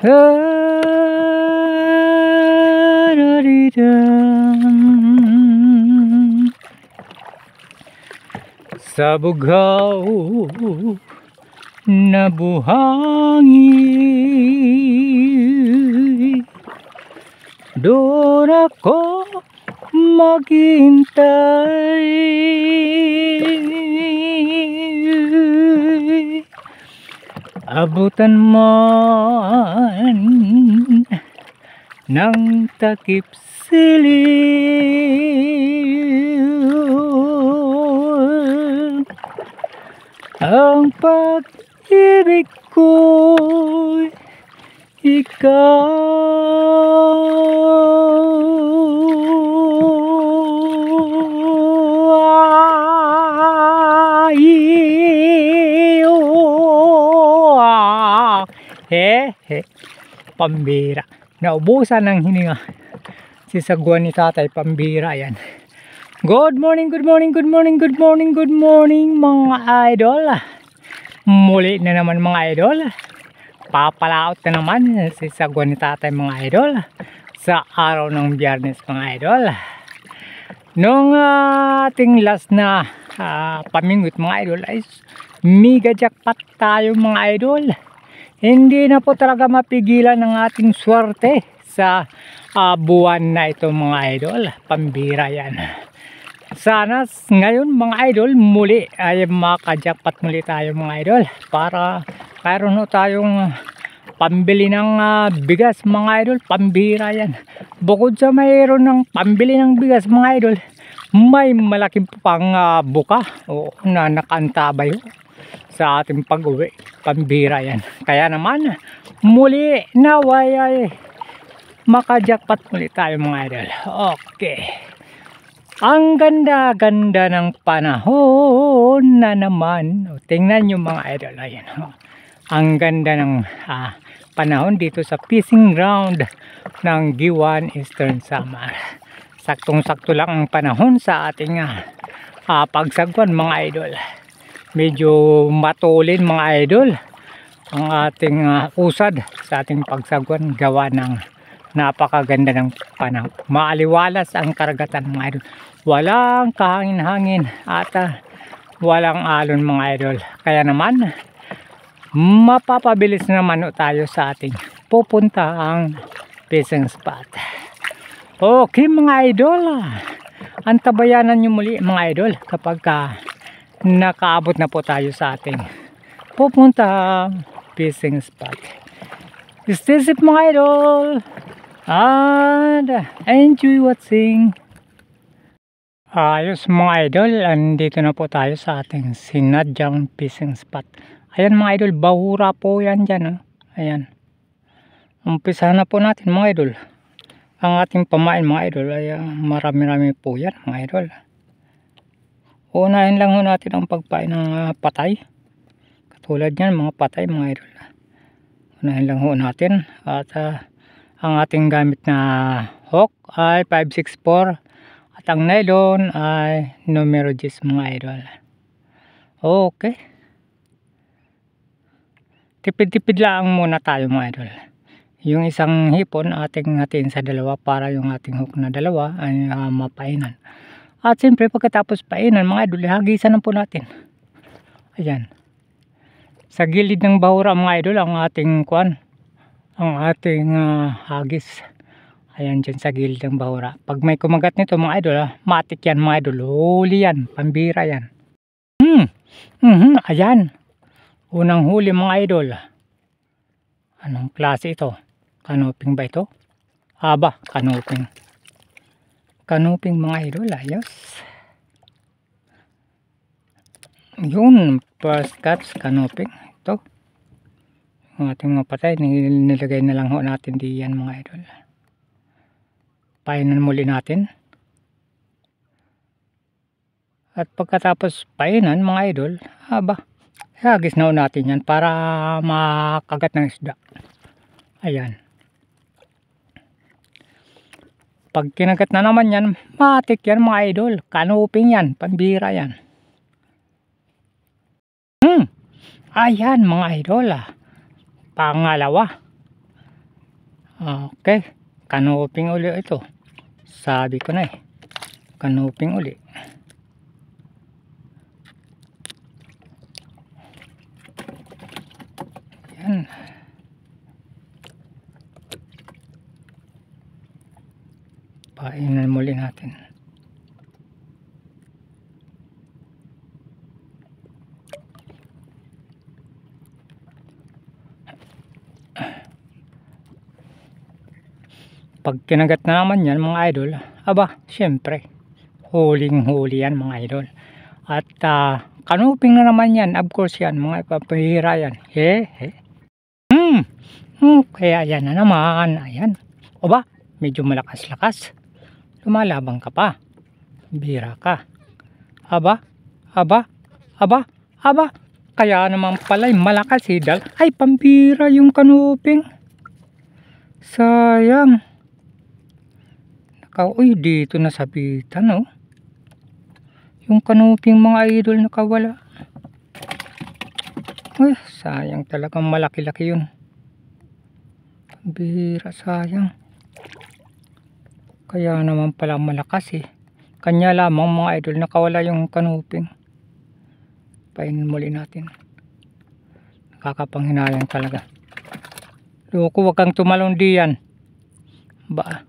Sa bughaw na buhangin, doon ako maghintay. Abutan man ng takip siling, ang pag-ibig ko'y ikaw. Pambira, naubusan ng hininga si sagwan ni tatay. Pambira yan. Good morning, good morning, good morning, good morning, good morning mga idol. Muli na naman mga idol, papalaot na naman si sagwan ni tatay mga idol sa araw ng Biyernes mga idol. Nung ating last na pamingot mga idol ay mega jackpot tayo mga idol. Hindi na po talaga mapigilan ng ating swerte sa buwan na ito mga idol. Pambira yan. Sana ngayon mga idol muli ay makajackpot muli tayo mga idol, para mayroon tayong pambili ng bigas mga idol. Pambira yan. Bukod sa mayroon ng pambili ng bigas mga idol, may malaking pang buka na nakaantabay sa ating pag-uwi. Pambira yan. Kaya naman muli naway ay makajackpot muli tayo mga idol. Okay, ang ganda-ganda ng panahon na naman. Tingnan nyo mga idol. Ayan, ang ganda ng panahon dito sa fishing ground ng Giwan Eastern Samar. Saktong-sakto lang ang panahon sa ating pagsagwan mga idol. Medyo matulin mga idol ang ating usad sa ating pagsagwan, gawa ng napakaganda ng panahon. Maaliwalas ang karagatan mga idol. Walang kahangin-hangin at walang alon mga idol. Kaya naman mapapabilis naman tayo sa ating pupuntahang fishing spot. Okay mga idol, antabayanan nyo muli mga idol kapag nakaabot na po tayo sa ating pupuntahang fishing spot. Stay safe mga idol and enjoy watching. Ayos mga idol, andito na po tayo sa ating sinadyang fishing spot. Ayan mga idol, bahura po yan dyan. Ayan, umpisahan na po natin mga idol. Ang ating pamain mga idol ay marami-rami po yan mga idol. Unahin lang ho natin ang pagpain ng patay. Katulad yan mga patay mga idol. Unahin lang ho natin. At ang ating gamit na hook ay 564. At ang nylon ay numero 10 mga idol. Okay, tipid-tipid lang muna tayo mga idol. Yung isang hipon ating hatiin sa dalawa para yung ating hook na dalawa ay mapainan. At siyempre pagkatapos painan mga idol, hagisan na po natin. Ayan, sa gilid ng bahura mga idol ang ating ang ating hagis. Ayan dyan sa gilid ng bahura. Pag may kumagat nito mga idol, matik yan mga idol. Huli yan, pambira yan. Ayan, unang huli mga idol. Anong klase ito? Kanuping ba ito? Aba, kanuping. Kanuping mga idol, ayos. Yun, first catch, kanuping. Ito. Ang ating mga patay, nilagay na lang ho natin diyan mga idol. Painan muli natin. At pagkatapos painan mga idol, aba, hagis na ho natin yan para makagat ng isda. Ayan. Pag kinagat na naman yan, matik yan mga idol. Kanuping yan, pambira yan. Ayan mga idol, pangalawa. Okay, kanuping uli ito. Sabi ko na eh, kanuping uli. Yan. Painan muli natin. Pag kinagat na naman yan mga idol, aba, syempre, huling-huli yan mga idol. At kanuping na naman yan, of course yan, mga ipapahira yan. Kaya yan na naman, ayan. Aba, medyo malakas-lakas. Lumalabang ka pa. Bira ka. Aba, aba, aba, aba. Kaya naman pala malakas idal. Ay, pambira yung kanuping. Sayang. Uy, dito nasabitan, oh. Yung kanuping mga idol nakawala. Uy, sayang talagang malaki-laki yun. Bihira, sayang. Kaya naman pala malakas eh. Kanya lamang mga idol nakawala yung kanuping. Painin muli natin. Nakakapanghinayang talaga. Loko, wag kang tumalon diyan. Ba,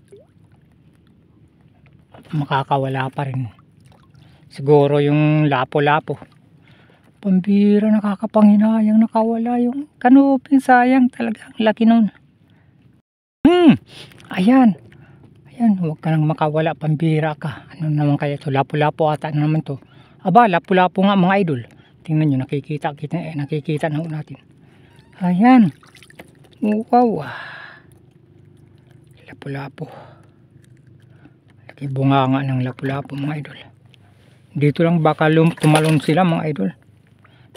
makakawala pa rin. Siguro yung lapo-lapo. Pambira, nakakapanghinayang nakawala yung kanuping. Sayang talaga, ang laki nun. Ayan. Ayan, huwag ka nang makawala, pambira ka. Ano naman kaya ito? Lapo-lapo ata naman to. Aba, lapo-lapo nga mga idol. Tingnan nyo, nakikita na natin. Ayan. Wow. Lapo-lapo. Laki bunga nga ng lapo-lapo mga idol. Dito lang baka tumalon sila mga idol.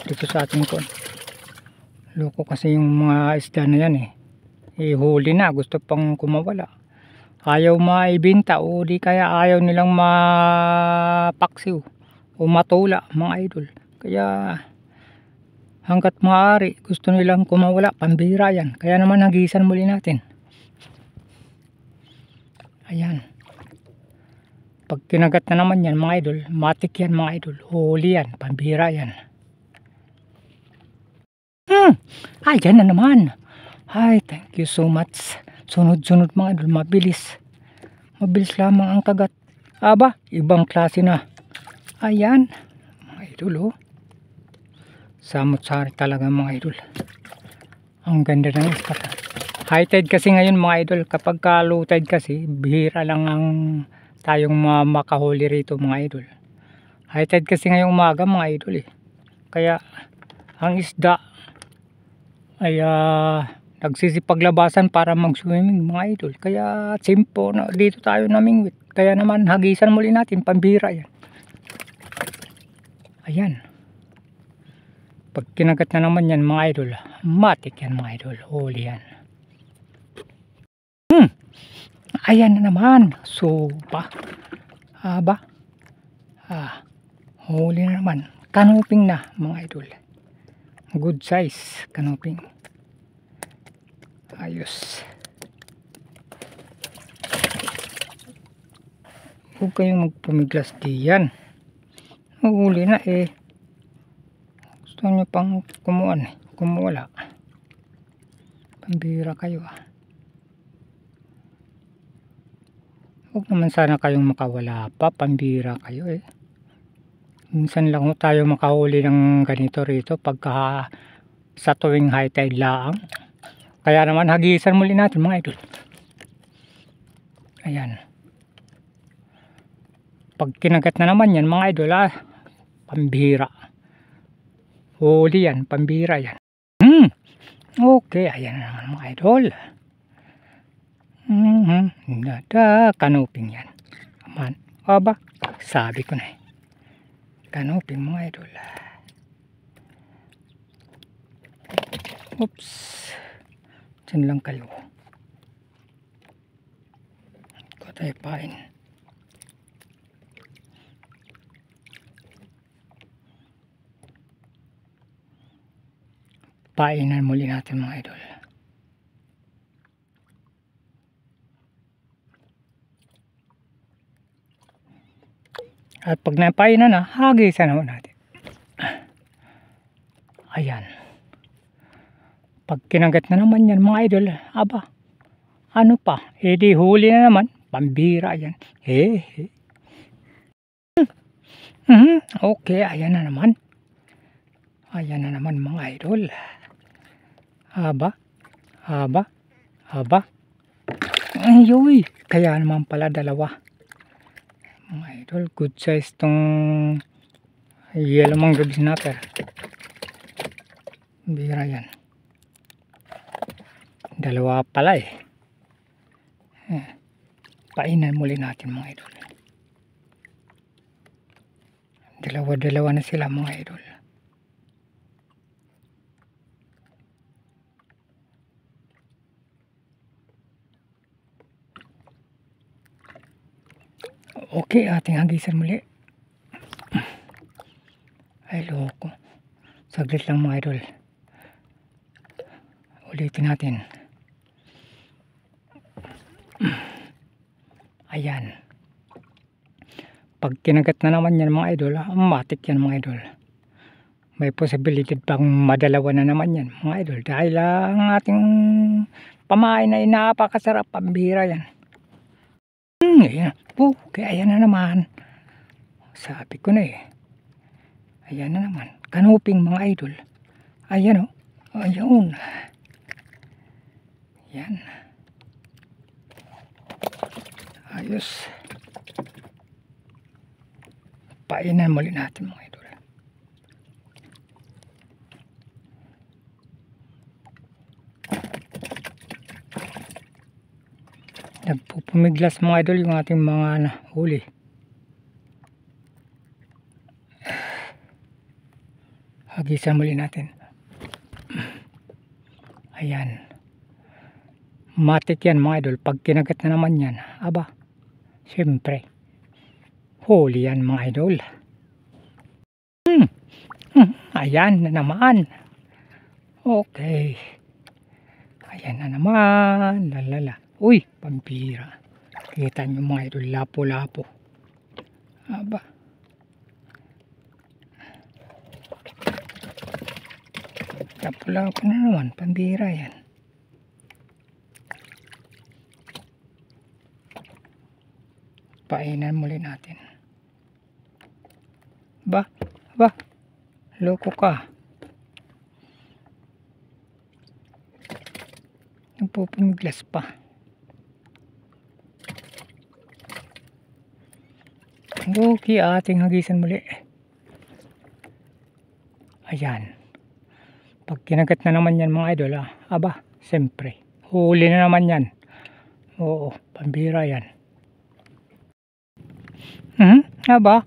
Dito sa ating kon. Loko kasi yung mga isda na yan eh. Huli na, gusto pang kumawala. Ayaw maibenta o di kaya ayaw nilang mapaksiw o matula mga idol. Kaya hanggat maaari gusto nilang kumawala, pambira yan. Kaya naman nagisan muli natin. Ayan. Pag kinagat na naman yan mga idol, matik yan mga idol. Huli yan, pambira yan. Ayan na naman. Ay, thank you so much. Sunod-sunod mga idol, mabilis. Mabilis lamang ang kagat. Aba, ibang klase na. Ayan, mga idol oh. Samot-sari talaga mga idol. Ang ganda ng ispat. High tide kasi ngayon mga idol. Kapag low tide kasi, bihira lang ang tayong makahuli rito mga idol. High tide kasi ngayong umaga mga idol eh. Kaya ang isda ay nagsisipaglabasan para mag-swimming mga idol. Kaya simpo na dito tayo namingwit. Kaya naman hagisan muli natin, pambira yan. Ayan. Pag kinagat na naman yan mga idol, matik yan mga idol. Huli yan. Ayan na naman. Sopa. Aba. Huli na naman. Kanuping na mga idol. Good size kanuping. Ayos. Huwag kayong magpumiglas diyan. Huli na eh. Gusto nyo pang kumuwala. Pambira kayo ah. Huwag naman sana kayong makawala pa. Pambira kayo eh. Minsan lang tayo makahuli ng ganito rito pagka sa tuwing high tide lang. Kaya naman hagisan muli natin mga idol. Ayan. Pag kinagat na naman yan mga idol pambira. Huli yan, pambira yan. Okay, ayan na naman mga idol. Nada, kanuping yan. Aman, aba, sabi ko na eh. Kanuping mga idol. Oops. Diyan lang kayo. Ito tayo pain. Painan muli natin mga idol. At pag napainan na, hagisan na natin. Ayan. Pag kinagat na naman yan mga idol, aba, ano pa, edi huli na naman, pambira yan. Okay, ayan na naman. Ayan na naman mga idol. Aba, ayuy, kaya naman pala dalawa. Mga idol, good size tong yellow mangrove snapper. Bira yan. Dalawa pala eh. Painan muli natin mga idol. Dalawa na sila mga idol. Okay, ating hagisan muli. Ay loko. Saglit lang mga idol. Ulitin natin. Ayan. Pag kinagat na naman yan mga idol, matik yan mga idol. May posibilidad pang madalawa na naman yan mga idol. Dahil ang ating pamain ay napakasarap, pambira yan. Ayan. Kaya ayan na naman. Sabi ko na eh. Ayan na naman. Kanuping mga idol. Ayan o. Ayun. Ayan. Ayos. Painan muli natin mga idol. Nagpupumiglas mga idol yung ating mga huli. Hagisan muli natin. Ayan. Matik yan mga idol. Pag kinagat na naman yan, aba, siyempre huli yan mga idol. Ayan na naman. Okay. Ayan na naman. Lalala. Uy, pambira. Kita nyo mga idol, lapo-lapo. Aba. Lapo-lapo na naman, pambira yan. Painan muli natin. Ba, loko ka. Nagpupumiglas pa. Okay, ating hagisan muli. Ayan. Pag kinagat na naman yan mga idol, aba, siyempre, huli na naman yan. Oo, pambira yan. Aba,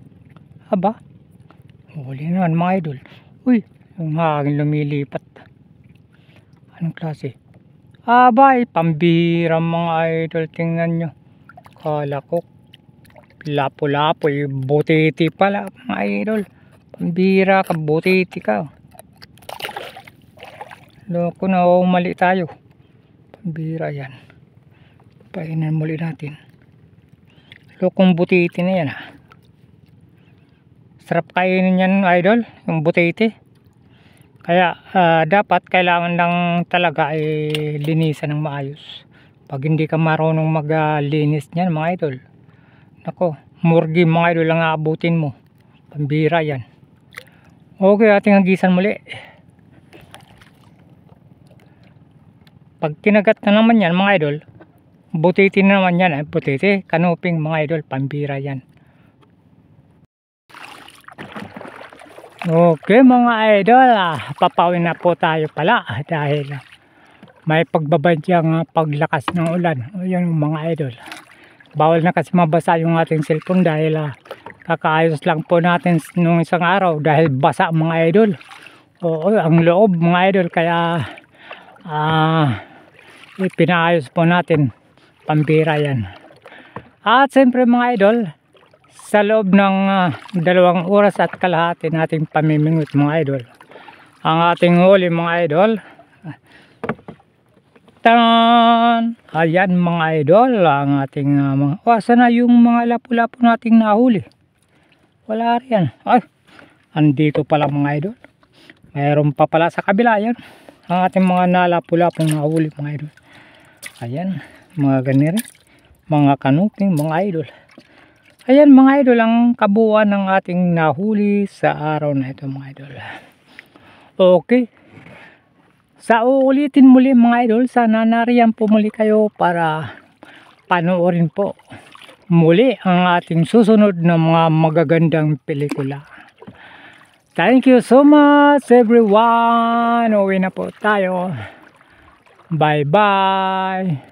huli na naman mga idol. Uy, yung hangin lumilipat. Anong klase? Aba, pambira mga idol, tingnan nyo. Kala ko lapo-lapo, butiti pala mga idol. Pambira ka, butiti ka. Loko na, mali tayo. Pambira yan. Painan muli natin. Lokong butiti na yan. Sarap kainin yan idol, yung butiti. Kaya dapat kailangan lang talaga linisan ng maayos. Pag hindi ka marunong maglinis niyan mga idol, nako, murgi mga idol ang aabutin mo. Pambira yan. Okay, ating hagisan muli. Pag kinagat na naman yan mga idol, butiti na naman yan. Butiti, kanuping mga idol, pambira yan. Okay mga idol, papawin na po tayo pala dahil may pagbabadyang paglakas ng ulan. Ayan mga idol. Bawal na kasi mabasa yung ating cellphone dahil kakaayos lang po natin nung isang araw dahil basa mga idol. Oo, ang loob mga idol, kaya pinaayos po natin, pambira yan. At siyempre mga idol, sa loob ng 2 oras at kalahati nating pamimingot mga idol, ang ating huli mga idol. Tan! Ayan mga idol, ang ating mga, sana yung mga lapu-lapu nating nahuli. Wala rin. Ay, andito pala mga idol. Mayroon pa pala sa kabila. Yan. Ang ating mga nalapulapong nahuli mga idol. Ayan. Mga ganyan. Mga kanuping mga idol. Ayan mga idol ang kabuuan ng ating nahuli sa araw na ito mga idol. Okay. Sa uulitin muli mga idol, sana nariyan po muli kayo para panoorin po muli ang ating susunod na mga magagandang pelikula. Thank you so much everyone. Uwi na po tayo. Bye bye.